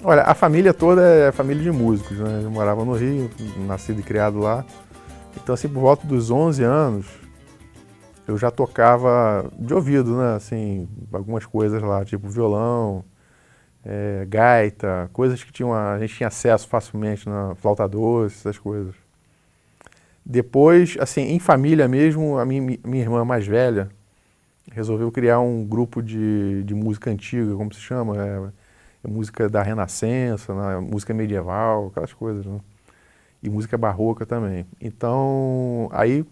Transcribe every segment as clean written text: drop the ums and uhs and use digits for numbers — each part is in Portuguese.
Olha, a família toda é família de músicos, né? Eu morava no Rio, nascido e criado lá. Então, assim, por volta dos 11 anos, eu já tocava de ouvido, né? Assim, algumas coisas lá, tipo violão, gaita, coisas que a gente tinha acesso facilmente, na flauta doce, essas coisas. Depois, assim, em família mesmo, a minha irmã mais velha resolveu criar um grupo de música antiga, como se chama, música da Renascença, né, música medieval, aquelas coisas, né? E música barroca também. Então, aí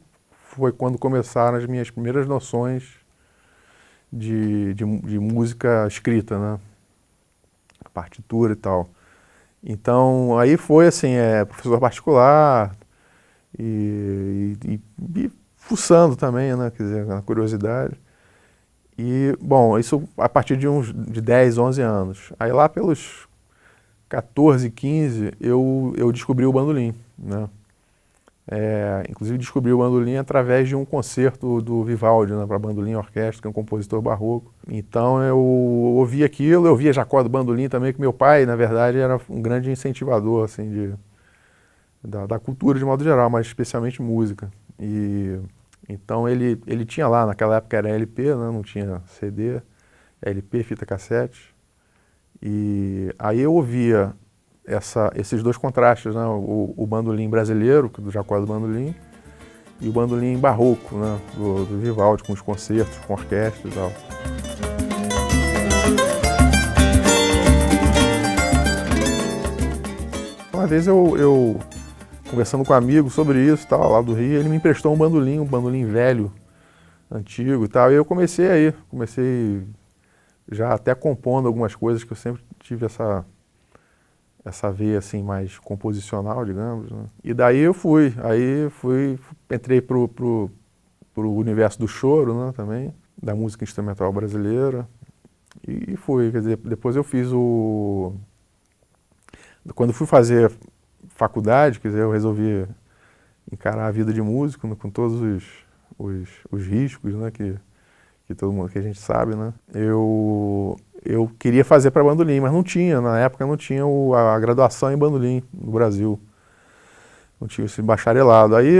foi quando começaram as minhas primeiras noções de música escrita, né? Partitura e tal. Então, aí foi assim, professor particular e fuçando também, né? Quer dizer, na curiosidade. E, bom, isso a partir de 10, 11 anos. Aí lá pelos 14, 15, eu descobri o bandolim, né? Inclusive descobri o bandolim através de um concerto do Vivaldi, né, para bandolim e orquestra, que é um compositor barroco. Então eu ouvi aquilo, eu via Jacó do Bandolim também, que meu pai, na verdade, era um grande incentivador assim, da cultura de modo geral, mas especialmente música. Então ele tinha lá, naquela época era LP, né, não tinha CD, LP, fita cassete. E aí eu ouvia esses dois contrastes, né? O bandolim brasileiro, do Jacó do Bandolim, e o bandolim barroco, né? do Vivaldi, com os concertos, com orquestra e tal. Uma vez eu conversando com um amigo sobre isso, tal, lá do Rio, ele me emprestou um bandolim velho, antigo e tal, e eu comecei já até compondo algumas coisas, que eu sempre tive essa veia assim mais composicional, digamos, né? E daí entrei pro universo do choro, né, também, da música instrumental brasileira, e fui, quer dizer, depois eu fiz quando fui fazer faculdade, quer dizer, eu resolvi encarar a vida de músico, né, com todos os riscos, né, que todo mundo, que a gente sabe, né? Eu queria fazer para bandolim, mas não tinha, na época não tinha a graduação em bandolim no Brasil. Não tinha esse bacharelado. Aí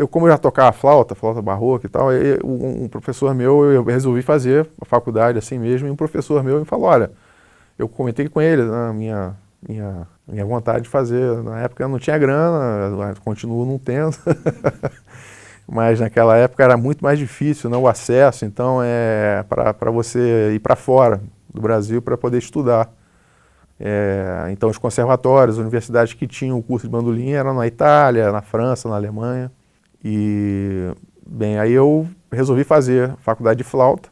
como eu já tocava flauta barroca e tal, um professor meu, eu resolvi fazer a faculdade assim mesmo, e um professor meu me falou, olha, eu comentei com ele, né, minha vontade de fazer. Na época eu não tinha grana, continuo não tendo. Mas naquela época era muito mais difícil, né, o acesso, então para você ir para fora do Brasil para poder estudar. Então os conservatórios, as universidades que tinham o curso de bandolim eram na Itália, na França, na Alemanha. E, bem, aí eu resolvi fazer faculdade de flauta,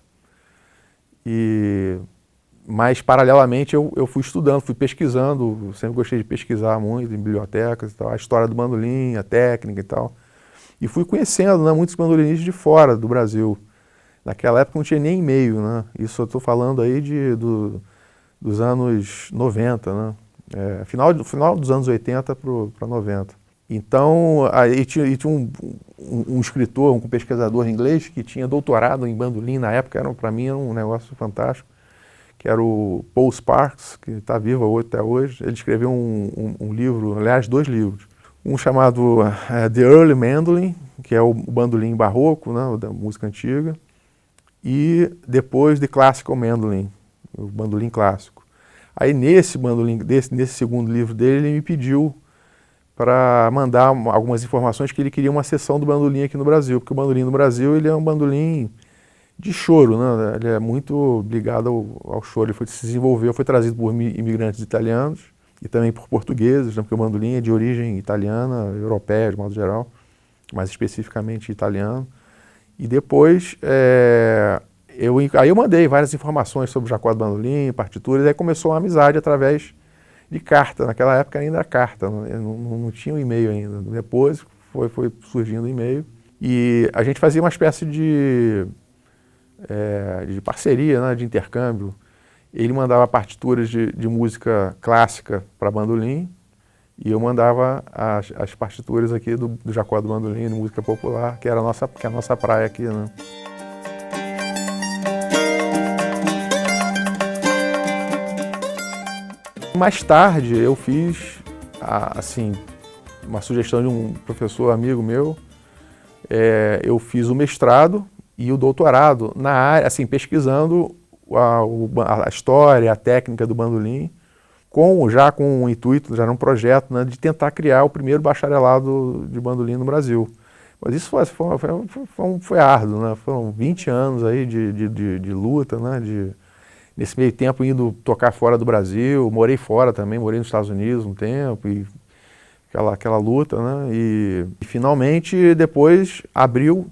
mas paralelamente eu fui estudando, fui pesquisando, sempre gostei de pesquisar muito em bibliotecas e tal, a história do bandolim, a técnica e tal. E fui conhecendo, né, muitos bandolinistas de fora do Brasil. Naquela época não tinha nem e-mail, né? Isso eu estou falando aí dos anos 90, né? Final dos anos 80 para 90. Então, aí tinha um escritor, um pesquisador inglês que tinha doutorado em bandolim, na época para mim era um negócio fantástico, que era o Paul Sparks, que está vivo até hoje. Ele escreveu um livro, aliás, 2 livros. Um chamado The Early Mandolin, que é o bandolim barroco, né, da música antiga, e depois The Classical Mandolin, o bandolim clássico. Aí nesse segundo livro dele, ele me pediu para mandar algumas informações, que ele queria uma seção do bandolim aqui no Brasil, porque o bandolim no Brasil ele é um bandolim de choro, né? Ele é muito ligado ao choro, ele se desenvolveu, foi trazido por imigrantes italianos, e também por portugueses, né, porque o bandolim é de origem italiana, europeia de modo geral, mais especificamente italiano. E depois aí eu mandei várias informações sobre o Jacó do Bandolim, partituras, e aí começou uma amizade através de carta. Naquela época ainda era carta, não tinha um e-mail ainda. Depois foi surgindo o e-mail, e a gente fazia uma espécie de parceria, né, de intercâmbio. Ele mandava partituras de música clássica para bandolim, e eu mandava as partituras aqui do Jacó do Bandolim, de música popular, que é a nossa praia aqui, né? Mais tarde eu fiz, assim, uma sugestão de um professor amigo meu, eu fiz o mestrado e o doutorado na área, assim, pesquisando a história, a técnica do bandolim, já com o intuito, já num projeto, né, de tentar criar o primeiro bacharelado de bandolim no Brasil. Mas isso foi árduo, né? Foram 20 anos aí de luta, né? Nesse meio tempo indo tocar fora do Brasil, morei fora também, morei nos Estados Unidos um tempo, e aquela luta, né? E finalmente depois abriu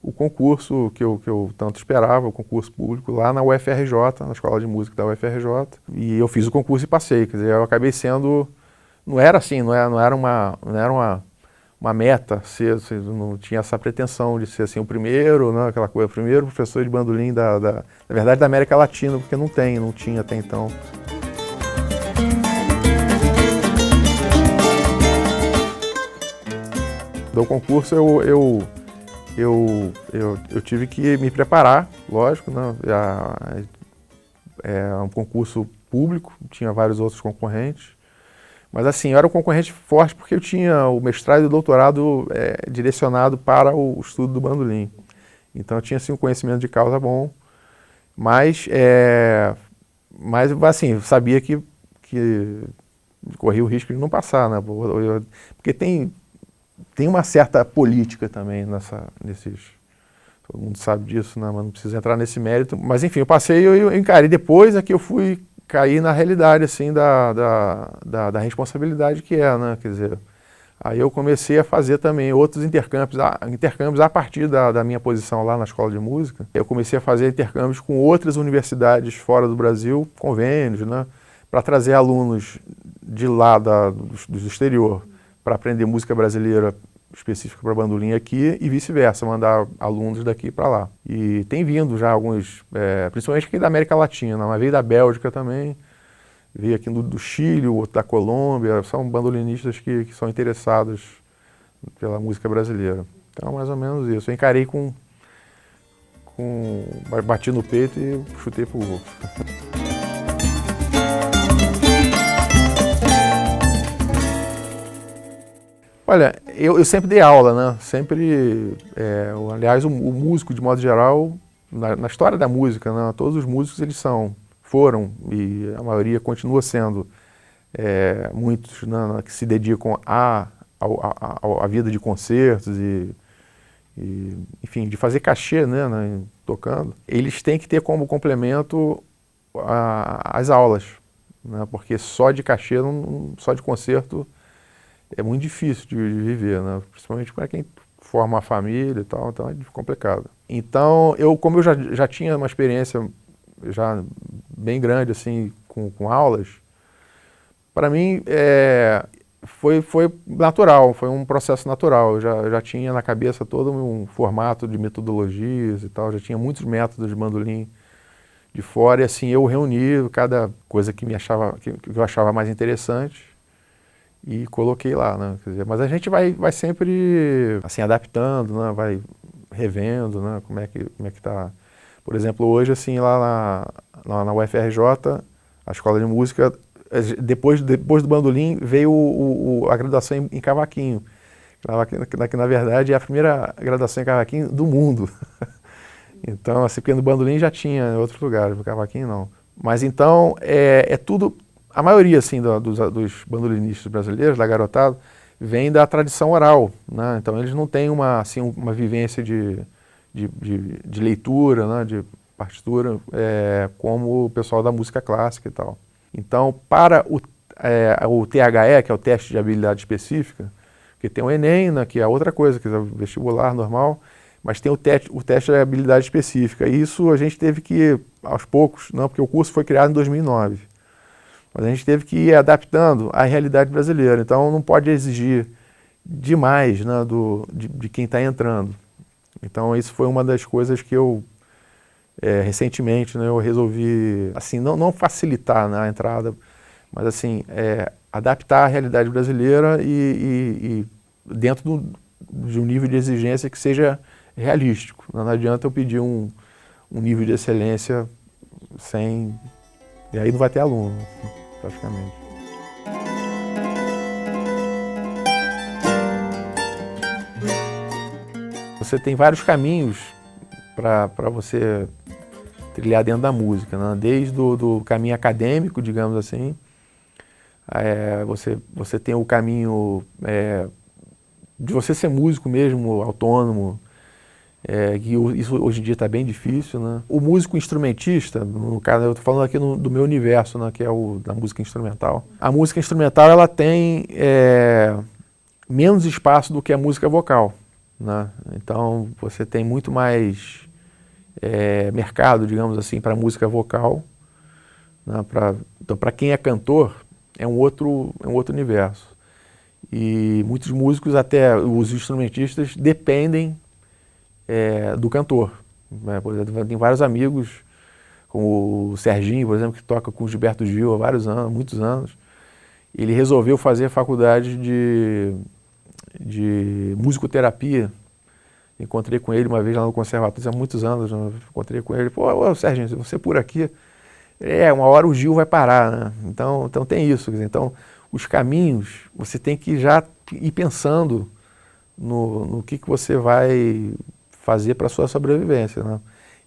o concurso que eu tanto esperava, o concurso público lá na UFRJ, na Escola de Música da UFRJ, e eu fiz o concurso e passei. Quer dizer, eu acabei sendo, não era assim, não era uma meta, não tinha essa pretensão de ser assim o primeiro, né, aquela coisa, o primeiro professor de bandolim na verdade da América Latina, porque não tinha até então. Do concurso eu tive que me preparar, lógico, né? É um concurso público, tinha vários outros concorrentes, mas assim, eu era um concorrente forte porque eu tinha o mestrado e o doutorado direcionado para o estudo do bandolim. Então eu tinha assim, um conhecimento de causa bom, mas assim, eu sabia que corria o risco de não passar, né? Porque tem uma certa política também nesses... Todo mundo sabe disso, né? Mas não precisa entrar nesse mérito. Mas enfim, eu passei e eu encarei. Depois é que eu fui cair na realidade, assim, da responsabilidade que é, né? Quer dizer, aí eu comecei a fazer também outros intercâmbios a partir da minha posição lá na Escola de Música. Eu comecei a fazer intercâmbios com outras universidades fora do Brasil, convênios, né? Para trazer alunos de lá, do exterior, para aprender música brasileira específica para bandolim aqui e vice-versa, mandar alunos daqui para lá. E tem vindo já alguns, principalmente aqui da América Latina, mas veio da Bélgica também, veio aqui do Chile, outro da Colômbia, são bandolinistas que são interessados pela música brasileira. Então, mais ou menos isso. Eu encarei bati no peito e chutei pro gol. Olha, eu sempre dei aula, né? Sempre, aliás, o músico, de modo geral, na história da música, né? Todos os músicos eles foram, e a maioria continua sendo, muitos, né, que se dedicam à vida de concertos enfim, de fazer cachê, né, tocando. Eles têm que ter como complemento as aulas, né? Porque só de cachê, só de concerto, é muito difícil de viver, né? Principalmente para quem forma uma família e tal, então é complicado. Então, como eu já tinha uma experiência já bem grande assim com aulas, para mim foi natural, foi um processo natural. Eu já tinha na cabeça todo um formato de metodologias e tal, já tinha muitos métodos de bandolim de fora, e assim eu reuni cada coisa que eu achava mais interessante e coloquei lá, né? Quer dizer, mas a gente vai sempre assim adaptando, né? Vai revendo, né? Como é que tá. Por exemplo, hoje assim lá na UFRJ, a Escola de Música, depois do bandolim veio a graduação em cavaquinho, que na verdade é a primeira graduação em cavaquinho do mundo. Então, assim, porque no bandolim já tinha em outros lugares, no cavaquinho não. Mas então tudo. A maioria assim, dos bandolinistas brasileiros, da garotada, vem da tradição oral, né? Então eles não têm uma vivência de leitura, né? De partitura, como o pessoal da música clássica e tal. Então, para o THE, que é o teste de habilidade específica, que tem o Enem, né? Que é outra coisa, que é o vestibular normal, mas tem o teste de habilidade específica. E isso a gente teve que, aos poucos, não, porque o curso foi criado em 2009. Mas a gente teve que ir adaptando à realidade brasileira. Então não pode exigir demais, né, de quem está entrando. Então isso foi uma das coisas que eu, recentemente, né, eu resolvi, assim, não facilitar, né, a entrada, mas assim, adaptar à realidade brasileira e dentro de um nível de exigência que seja realístico. Não adianta eu pedir um nível de excelência sem... E aí não vai ter aluno. praticamente. Você tem vários caminhos para você trilhar dentro da música, né? Desde do caminho acadêmico, digamos assim, você tem o caminho de você ser músico mesmo, autônomo, que isso hoje em dia está bem difícil, né? O músico instrumentista, no caso, eu estou falando aqui do meu universo, né, que é o da música instrumental. A música instrumental ela tem menos espaço do que a música vocal, né? Então você tem muito mais mercado, digamos assim, para a música vocal, né? Então para quem é cantor é um outro universo. E muitos músicos, até os instrumentistas, dependem do cantor, né? Por exemplo, tem vários amigos, como o Serginho, por exemplo, que toca com o Gilberto Gil há vários anos, muitos anos. Ele resolveu fazer a faculdade de musicoterapia. Encontrei com ele uma vez lá no conservatório, há muitos anos, encontrei com ele. Pô, Serginho, se você por aqui, uma hora o Gil vai parar, né? Então tem isso. Quer dizer, então, os caminhos, você tem que já ir pensando no que você vai fazer para a sua sobrevivência, né?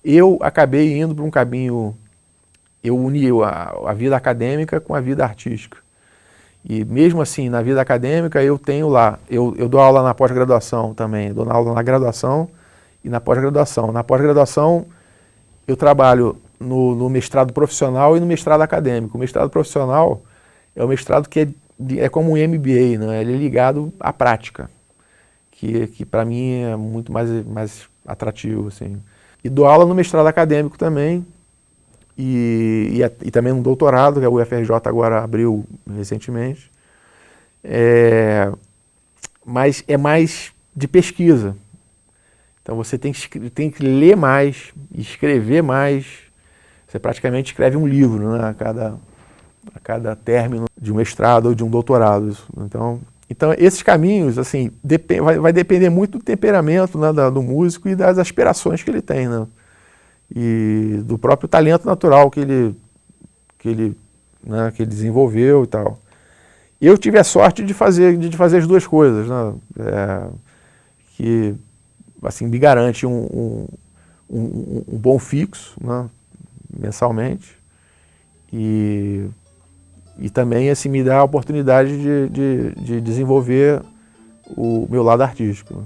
Eu acabei indo para um caminho, eu uni a vida acadêmica com a vida artística. E mesmo assim, na vida acadêmica, eu tenho lá, eu dou aula na pós-graduação também, dou aula na graduação e na pós-graduação. Na pós-graduação, eu trabalho no mestrado profissional e no mestrado acadêmico. O mestrado profissional é o mestrado que é como um MBA, né? Ele é ligado à prática, que para mim é muito mais atrativo, assim. E dou aula no mestrado acadêmico também, e também no doutorado, que a UFRJ agora abriu recentemente. Mas é mais de pesquisa. Então você tem que ler mais, escrever mais. Você praticamente escreve um livro, né, a cada término de um mestrado ou de um doutorado. Então esses caminhos, assim, vai depender muito do temperamento, né, do músico e das aspirações que ele tem, né? E do próprio talento natural que ele desenvolveu e tal. Eu tive a sorte de fazer as duas coisas, né? Que assim, me garante um bom fixo, né, mensalmente, e também assim, me dá a oportunidade de desenvolver o meu lado artístico, né?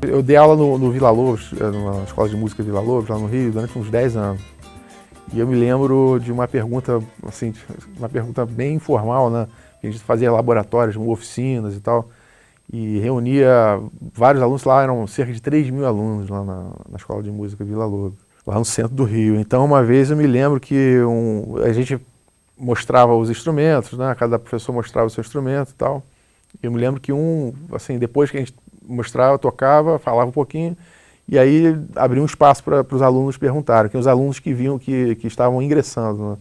Eu dei aula no Vila Lobos, na Escola de Música Vila Lobos, lá no Rio, durante uns 10 anos. E eu me lembro de uma pergunta, assim, uma pergunta bem informal, né? A gente fazia laboratórios, oficinas e tal, e reunia vários alunos, lá eram cerca de 3.000 alunos lá na Escola de Música Vila Lobos, lá no centro do Rio. Então, uma vez eu me lembro que a gente mostrava os instrumentos, né? Cada professor mostrava o seu instrumento e tal. Eu me lembro que assim, depois que a gente mostrava, tocava, falava um pouquinho, e aí abria um espaço para os alunos perguntarem, que os alunos que viam que estavam ingressando, né?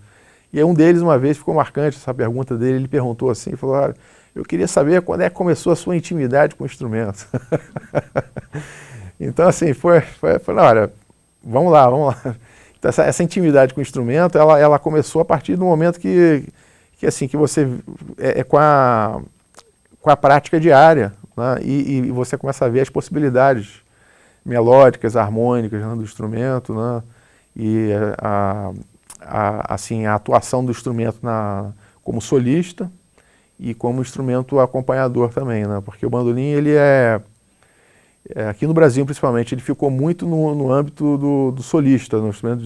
E aí um deles, uma vez, ficou marcante essa pergunta dele, ele perguntou assim, falou, olha, eu queria saber quando é que começou a sua intimidade com o instrumento. Então, assim, foi, olha, vamos lá. Então, essa intimidade com o instrumento, ela começou a partir do momento que você com a prática diária, né? E você começa a ver as possibilidades melódicas, harmônicas, né, do instrumento, né? E assim, a atuação do instrumento como solista e como instrumento acompanhador também, né? Porque o bandolim, ele aqui no Brasil principalmente, ele ficou muito no âmbito do solista, no instrumento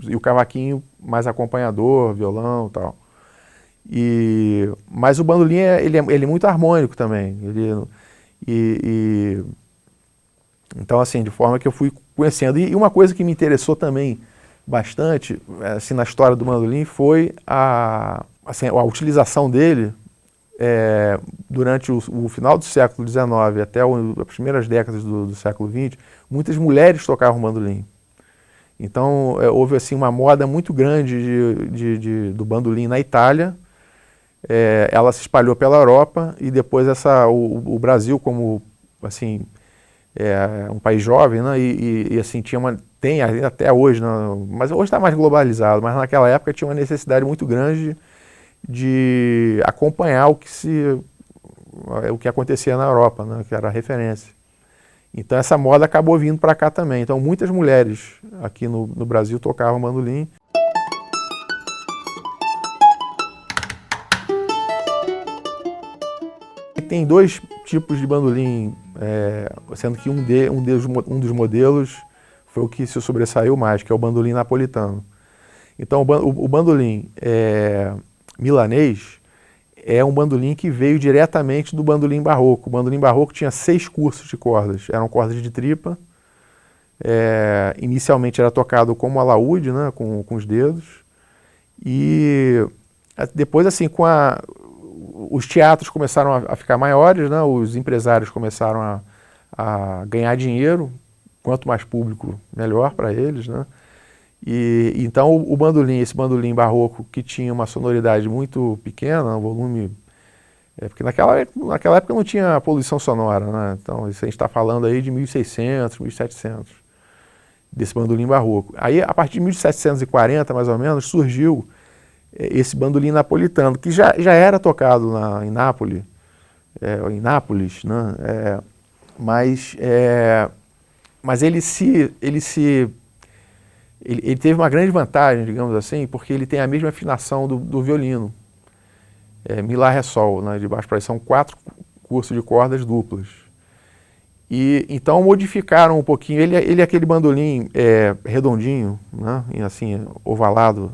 e o cavaquinho mais acompanhador, violão e tal. Mas o bandolim, ele é muito harmônico também. Então, assim, de forma que eu fui conhecendo. E uma coisa que me interessou também bastante, assim, na história do bandolim foi a utilização dele durante o final do século XIX até as primeiras décadas do século XX. Muitas mulheres tocavam bandolim. Então, houve assim, uma moda muito grande do bandolim na Itália. Ela se espalhou pela Europa e depois o Brasil, como assim, um país jovem, né, e assim, tem até hoje, né, mas hoje está mais globalizado, mas naquela época tinha uma necessidade muito grande de acompanhar o que acontecia na Europa, né, que era a referência. Então essa moda acabou vindo para cá também. Então muitas mulheres aqui no Brasil tocavam bandolim. Tem dois tipos de bandolim, sendo que um dos modelos foi o que se sobressaiu mais, que é o bandolim napolitano. Então o bandolim milanês é um bandolim que veio diretamente do bandolim barroco. O bandolim barroco tinha 6 cursos de cordas, eram cordas de tripa. Inicialmente era tocado como alaúde, né, com os dedos. E depois, assim, os teatros começaram a ficar maiores, né, os empresários começaram a ganhar dinheiro, quanto mais público, melhor para eles, né? E então esse bandolim barroco, que tinha uma sonoridade muito pequena, um volume, porque naquela época não tinha poluição sonora, né? Então isso a gente está falando aí de 1600, 1700, desse bandolim barroco. Aí a partir de 1740, mais ou menos, surgiu esse bandolim napolitano, que já era tocado em Nápoles, né? Mas ele teve uma grande vantagem, digamos assim, porque ele tem a mesma afinação do violino. Mi, Lá, Ré, Sol, né, de baixo para cima, são 4 cursos de cordas duplas. E então modificaram um pouquinho, ele é aquele bandolim redondinho, né, assim, ovalado,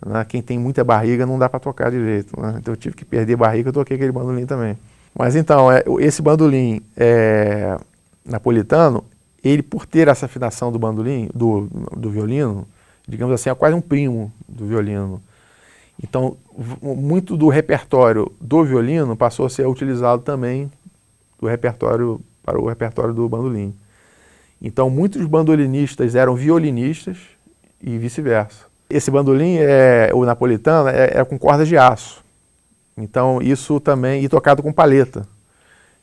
né, quem tem muita barriga não dá para tocar direito, né, então eu tive que perder barriga, eu toquei aquele bandolim também. Mas então, esse bandolim napolitano, ele, por ter essa afinação do bandolim, do violino, digamos assim, é quase um primo do violino. Então, muito do repertório do violino passou a ser utilizado também para o repertório do bandolim. Então, muitos bandolinistas eram violinistas e vice-versa. Esse bandolim, o napolitano, é com cordas de aço. Então, isso também, e tocado com palheta.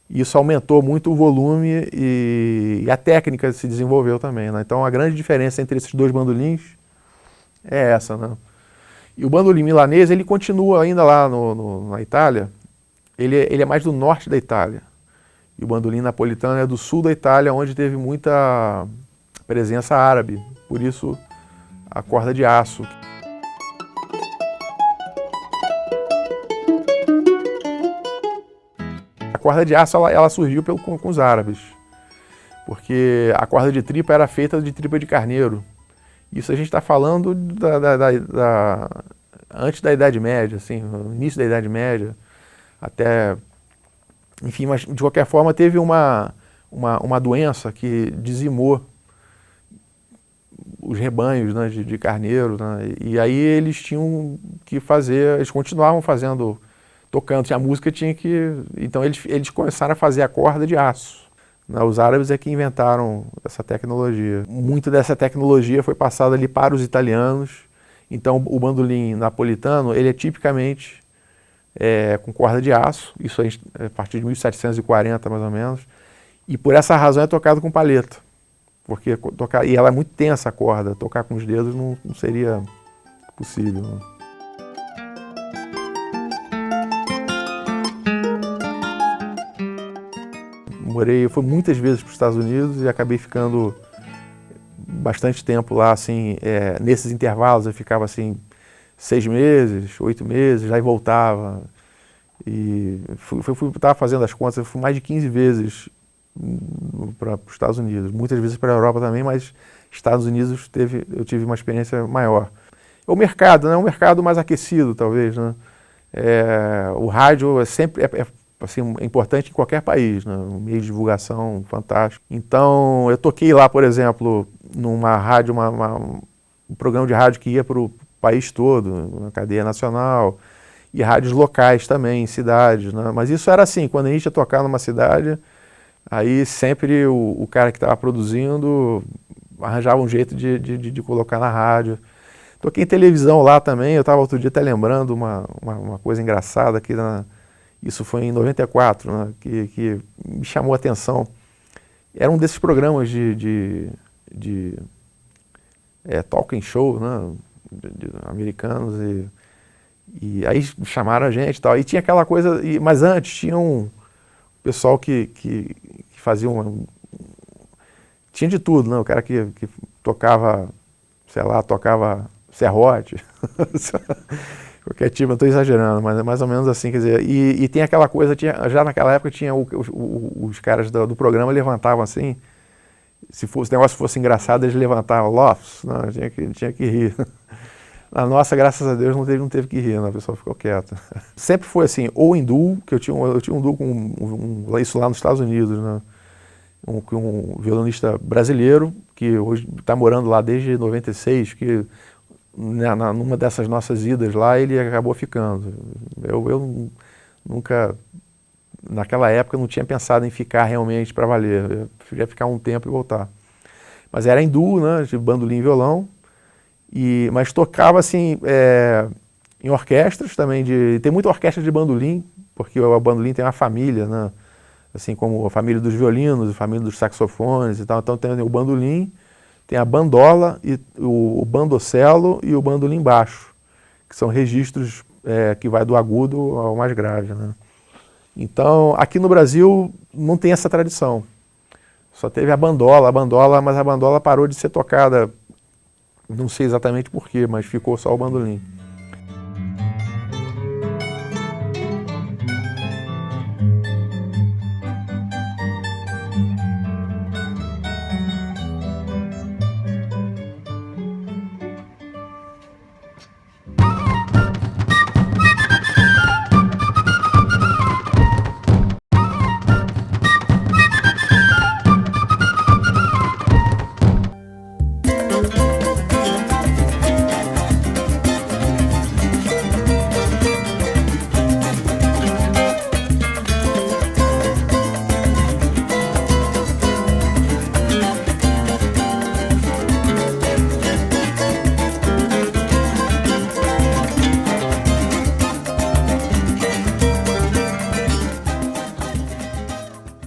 Isso aumentou muito o volume e a técnica se desenvolveu também, né? Então a grande diferença entre esses dois bandolins é essa, né? E o bandolim milanês, ele continua ainda lá na Itália, ele é mais do norte da Itália. E o bandolim napolitano é do sul da Itália, onde teve muita presença árabe, por isso a corda de aço. A corda de aço ela surgiu com os árabes, porque a corda de tripa era feita de tripa de carneiro. Isso a gente está falando antes da Idade Média, assim, no início da Idade Média, até, enfim, mas de qualquer forma teve uma doença que dizimou os rebanhos, né, de carneiro, né, e aí eles tinham que eles continuavam tocando, a música tinha que... Então eles começaram a fazer a corda de aço. Né? Os árabes é que inventaram essa tecnologia. Muito dessa tecnologia foi passada ali para os italianos. Então o napolitano, ele é tipicamente com corda de aço, isso a partir de 1740 mais ou menos, e por essa razão é tocado com palheta. E ela é muito tensa a corda, tocar com os dedos não seria possível. Né? Eu fui muitas vezes para os Estados Unidos e acabei ficando bastante tempo lá, assim, nesses intervalos eu ficava assim 6 meses, 8 meses, aí voltava. E estava fazendo as contas, eu fui mais de 15 vezes para os Estados Unidos, muitas vezes para a Europa também, mas Estados Unidos eu tive uma experiência maior. O mercado, né? Um mercado mais aquecido, talvez, né? O rádio assim, é importante em qualquer país, né? Um meio de divulgação fantástico. Então, eu toquei lá, por exemplo, numa rádio, um programa de rádio que ia para o país todo, uma cadeia nacional, e rádios locais também, em cidades, né? Mas isso era assim, quando a gente ia tocar numa cidade, aí sempre o cara que estava produzindo arranjava um jeito de colocar na rádio. Toquei em televisão lá também, eu estava outro dia até lembrando uma coisa engraçada, isso foi em 94, né, que me chamou a atenção. Era um desses programas de talking show, né, americanos, e aí chamaram a gente e tal. E tinha aquela coisa, mas antes tinha um pessoal que fazia tinha de tudo, né, o cara que tocava, sei lá, tocava serrote, qualquer tipo, não estou exagerando, mas é mais ou menos assim, quer dizer, e tem aquela coisa, já naquela época tinha os caras do programa levantavam assim, se o negócio fosse engraçado, eles levantavam, lofts, não, tinha que rir. Na nossa, graças a Deus, não teve que rir, né? A pessoa ficou quieta. Sempre foi assim, ou em duo, que eu tinha um duo com isso lá nos Estados Unidos, né? Um violonista brasileiro, que hoje está morando lá desde 96, que numa dessas nossas idas lá, ele acabou ficando. Eu nunca, naquela época, não tinha pensado em ficar realmente para valer. Eu preferia ficar um tempo e voltar. Mas era em duo, né, de bandolim e violão, mas tocava assim, em orquestras também, tem muita orquestra de bandolim, porque o bandolim tem uma família, né, assim como a família dos violinos, a família dos saxofones e tal. Então tem o bandolim, tem a bandola, e o bandocelo e o bandolim baixo, que são registros que vai do agudo ao mais grave, né? Então, aqui no Brasil não tem essa tradição. Só teve a bandola, mas a bandola parou de ser tocada, não sei exatamente porquê, mas ficou só o bandolim.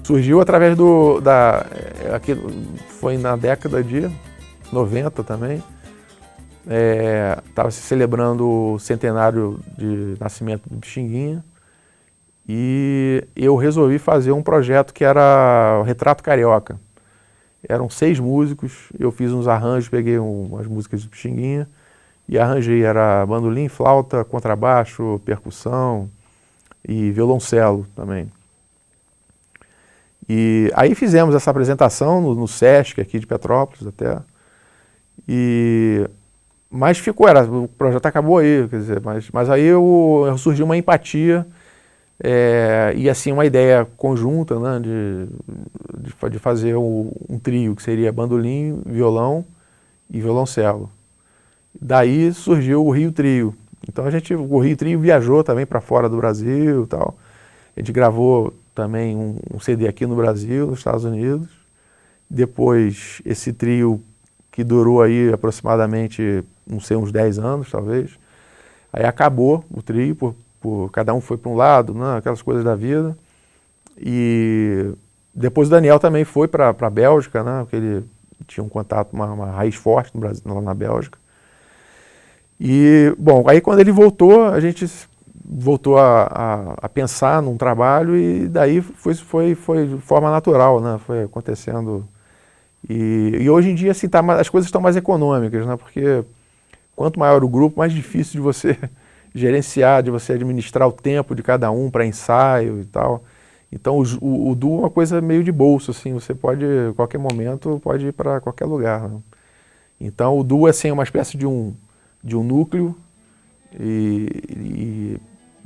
Surgiu através aqui foi na década de 90 também, estava se celebrando o centenário de nascimento do Pixinguinha, e eu resolvi fazer um projeto que era o Retrato Carioca. Eram 6 músicos, eu fiz uns arranjos, peguei umas músicas do Pixinguinha e arranjei, era bandolim, flauta, contrabaixo, percussão e violoncelo também. E aí fizemos essa apresentação no Sesc aqui de Petrópolis até, mas o projeto acabou aí, quer dizer, mas aí surgiu uma empatia e assim uma ideia conjunta, né, de fazer um trio que seria bandolim, violão e violoncelo. Daí surgiu o Rio Trio. Então o Rio Trio viajou também para fora do Brasil e tal. A gente gravou também um CD aqui no Brasil, nos Estados Unidos. Depois esse trio que durou aí aproximadamente, não sei, uns 10 anos talvez. Aí acabou o trio, cada um foi para um lado, né, aquelas coisas da vida. E depois o Daniel também foi para a Bélgica, né, porque ele tinha um contato, uma raiz forte no Brasil, lá na Bélgica. E, bom, aí quando ele voltou, a gente voltou a pensar num trabalho e daí foi de forma natural, né? Foi acontecendo. E hoje em dia assim, as coisas estão mais econômicas, né? Porque quanto maior o grupo, mais difícil de você gerenciar, de você administrar o tempo de cada um para ensaio e tal. Então o duo é uma coisa meio de bolso, assim, você pode, a qualquer momento, pode ir para qualquer lugar, né? Então o duo assim, é uma espécie de um núcleo e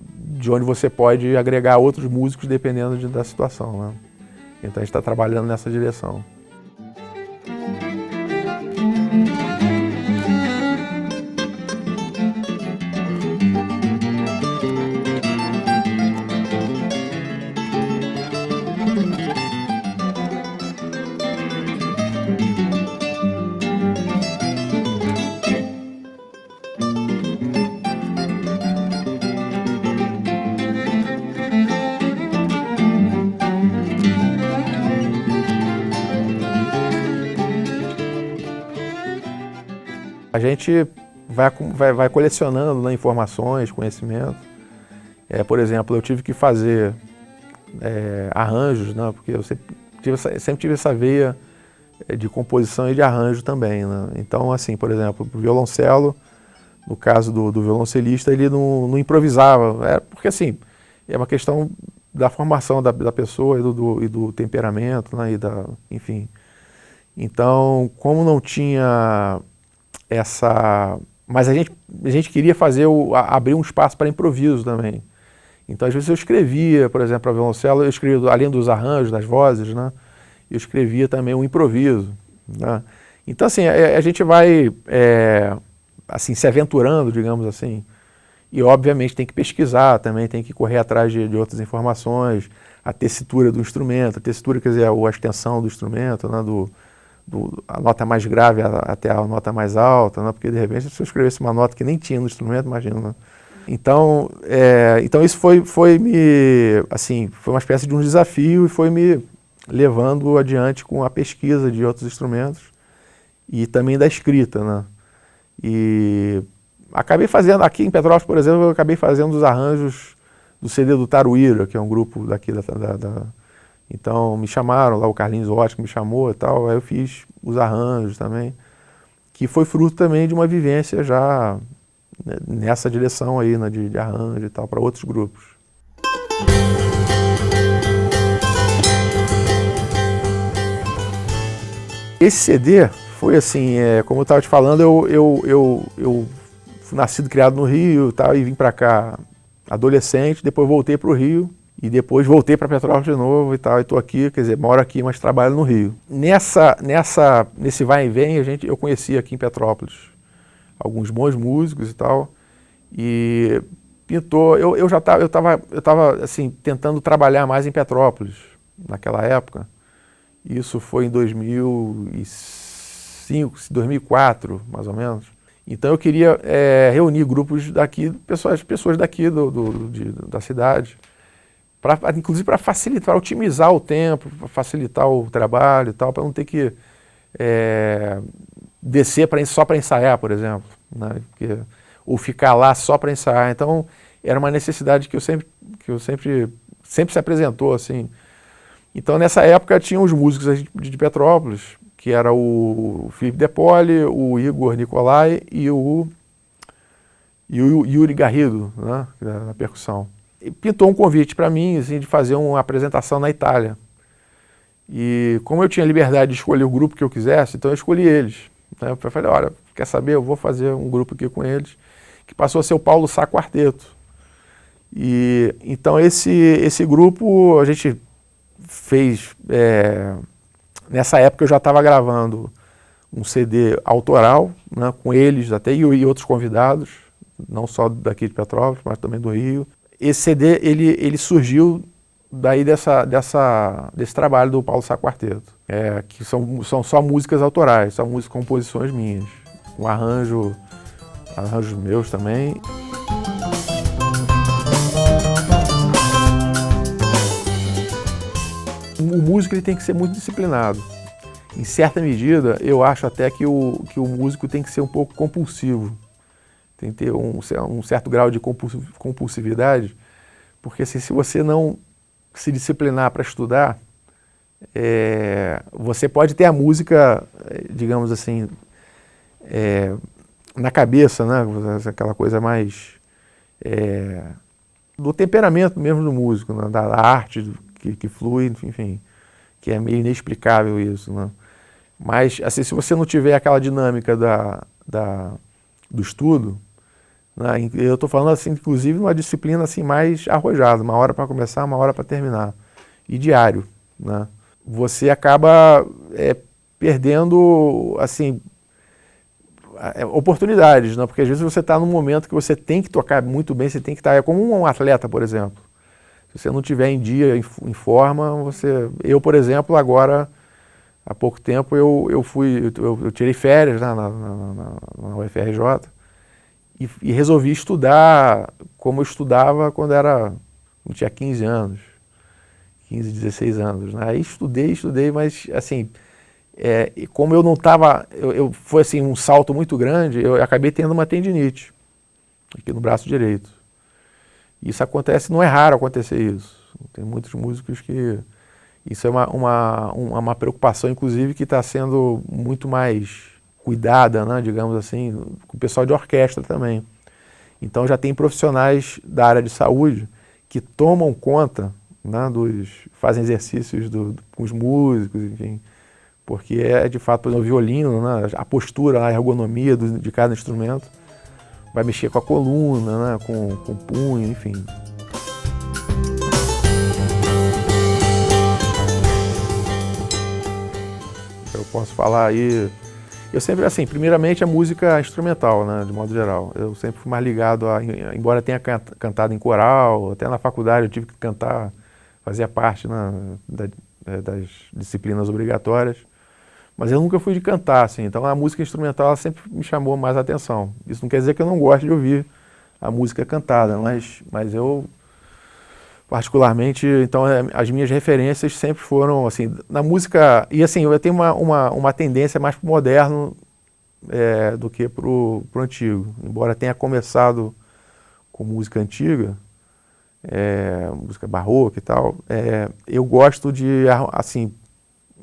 de onde você pode agregar outros músicos dependendo da situação, né? Então a gente está trabalhando nessa direção. A gente vai colecionando, né, informações, conhecimento. Por exemplo, eu tive que fazer arranjos, né, porque eu sempre tive essa veia de composição e de arranjo também, né? Então, assim, por exemplo, o violoncelo, no caso do violoncelista, ele não improvisava, porque assim, é uma questão da formação da pessoa e do temperamento, né, enfim. Então, como não tinha mas a gente queria abrir um espaço para improviso também. Então, às vezes eu escrevia, por exemplo, para violoncelo, eu escrevia, além dos arranjos, das vozes, né, eu escrevia também um improviso, né? Então, assim, a gente vai assim, se aventurando, digamos assim, e obviamente tem que pesquisar também, tem que correr atrás de outras informações, a tessitura do instrumento, a tessitura, quer dizer, a extensão do instrumento, né, a nota mais grave até a nota mais alta, né? Porque de repente se eu escrevesse uma nota que nem tinha no instrumento, imagina, né? Então isso foi uma espécie de um desafio e foi me levando adiante com a pesquisa de outros instrumentos e também da escrita, né? E acabei fazendo, aqui em Petrópolis, por exemplo, eu acabei fazendo os arranjos do CD do Taruíra, que é um grupo daqui Então me chamaram lá, o Carlinhos Ótimo me chamou e tal, aí eu fiz os arranjos também, que foi fruto também de uma vivência já, né, nessa direção aí, né, de arranjo e tal, para outros grupos. Esse CD foi assim, como eu estava te falando, eu fui nascido e criado no Rio e tal, e vim para cá adolescente, depois voltei para o Rio, e depois voltei para Petrópolis de novo e tal, e estou aqui, quer dizer, moro aqui, mas trabalho no Rio. Nesse vai e vem, eu conheci aqui em Petrópolis alguns bons músicos e tal, e pintou, eu estava assim, tentando trabalhar mais em Petrópolis naquela época. Isso foi em 2005, 2004, mais ou menos. Então eu queria reunir grupos daqui, pessoas daqui da cidade, inclusive para facilitar, para otimizar o tempo, para facilitar o trabalho e tal, para não ter que descer só para ensaiar, por exemplo, né? Ou ficar lá só para ensaiar. Então era uma necessidade que sempre se apresentou assim. Então nessa época tinha os músicos de Petrópolis, que era o Felipe De Poli, o Igor Nicolai e o Yuri Garrido, né, na percussão. E pintou um convite para mim assim, de fazer uma apresentação na Itália. E como eu tinha liberdade de escolher o grupo que eu quisesse, então eu escolhi eles, né? Eu falei, olha, quer saber, eu vou fazer um grupo aqui com eles, que passou a ser o Paulo Sá Quarteto. E então esse grupo a gente fez, nessa época eu já estava gravando um CD autoral, né, com eles até e outros convidados, não só daqui de Petrópolis, mas também do Rio. Esse CD ele surgiu daí desse trabalho do Paulo Sá Quarteto, que são só músicas autorais, são composições minhas, com arranjos meus também. O músico ele tem que ser muito disciplinado. Em certa medida, eu acho até que o músico tem que ser um pouco compulsivo. Tem que ter um certo grau de compulsividade, porque assim, se você não se disciplinar para estudar, você pode ter a música, digamos assim, na cabeça, né? Aquela coisa mais do temperamento mesmo do músico, né? Da arte que flui, enfim, que é meio inexplicável isso, né? Mas, assim, se você não tiver aquela dinâmica do estudo, né? Eu estou falando, assim, inclusive, uma disciplina assim, mais arrojada, 1 hora para começar, 1 hora para terminar, e diário, né? Você acaba perdendo, assim, oportunidades, né? Porque às vezes você está num momento que você tem que tocar muito bem, você tem que estar, é como um atleta, por exemplo. Se você não tiver em dia, em forma, eu, por exemplo, agora, há pouco tempo, eu tirei férias, né, na UFRJ e resolvi estudar como eu estudava quando eu tinha 15 anos, 15, 16 anos, né? Aí estudei, mas assim, como eu não estava, foi assim um salto muito grande, eu acabei tendo uma tendinite aqui no braço direito. Isso acontece, não é raro acontecer isso. Tem muitos músicos que isso é uma preocupação, inclusive, que está sendo muito mais cuidada, né, digamos assim, com o pessoal de orquestra também. Então já tem profissionais da área de saúde que tomam conta, né, fazem exercícios com os músicos, enfim, porque de fato, por exemplo, o violino, né, a postura, a ergonomia de cada instrumento vai mexer com a coluna, né, com o punho, enfim. Eu posso falar aí, eu sempre, assim, primeiramente a música instrumental, né, de modo geral. Eu sempre fui mais ligado embora tenha cantado em coral, até na faculdade eu tive que cantar, fazia parte, né, das disciplinas obrigatórias. Mas eu nunca fui de cantar, assim, então a música instrumental ela sempre me chamou mais a atenção. Isso não quer dizer que eu não gosto de ouvir a música cantada, mas eu, particularmente, então as minhas referências sempre foram, assim, na música, e assim, eu tenho uma tendência mais pro moderno do que pro antigo. Embora tenha começado com música antiga, música barroca e tal, eu gosto de, assim,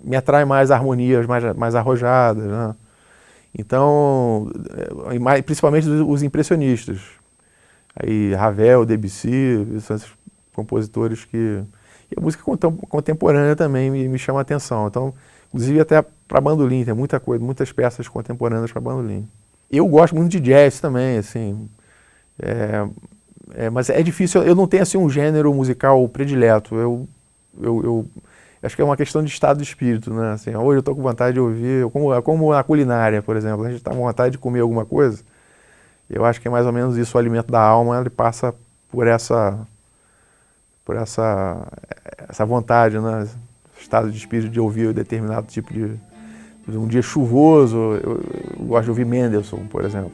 me atrai mais harmonias mais arrojadas, né? Então, principalmente os impressionistas. Aí Ravel, Debussy, são esses compositores que... E a música contemporânea também me chama a atenção. Então, inclusive até para bandolim, tem muita coisa, muitas peças contemporâneas para bandolim. Eu gosto muito de jazz também, assim. Mas é difícil, eu não tenho assim um gênero musical predileto. Eu acho que é uma questão de estado de espírito, né? Assim, hoje eu estou com vontade de ouvir, como na culinária, por exemplo, a gente está com vontade de comer alguma coisa, eu acho que é mais ou menos isso, o alimento da alma, ele passa por essa vontade, né? Estado de espírito de ouvir determinado tipo de... Um dia chuvoso, eu gosto de ouvir Mendelssohn, por exemplo.